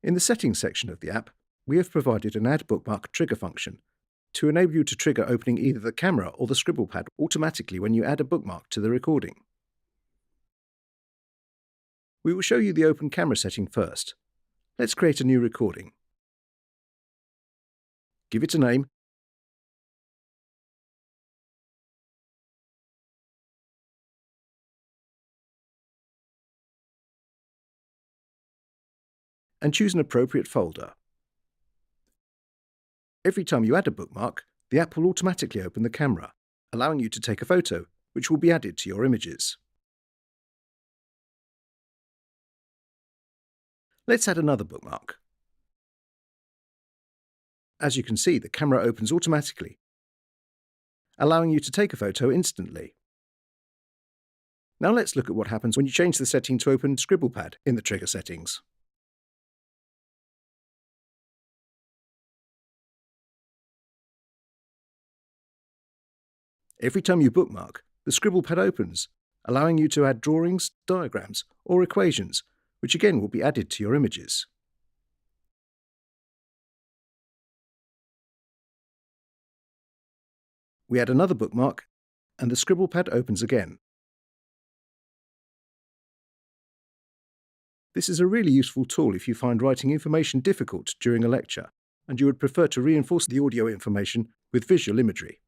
In the Settings section of the app, we have provided an Add Bookmark trigger function to enable you to trigger opening either the camera or the scribble pad automatically when you add a bookmark to the recording. We will show you the Open Camera setting first. Let's create a new recording. Give it a name and choose an appropriate folder. Every time you add a bookmark, the app will automatically open the camera, allowing you to take a photo, which will be added to your images. Let's add another bookmark. As you can see, the camera opens automatically, allowing you to take a photo instantly. Now let's look at what happens when you change the setting to open Scribble Pad in the trigger settings. Every time you bookmark, the Scribble Pad opens, allowing you to add drawings, diagrams, or equations, which again will be added to your images. We add another bookmark, and the Scribble Pad opens again. This is a really useful tool if you find writing information difficult during a lecture, and you would prefer to reinforce the audio information with visual imagery.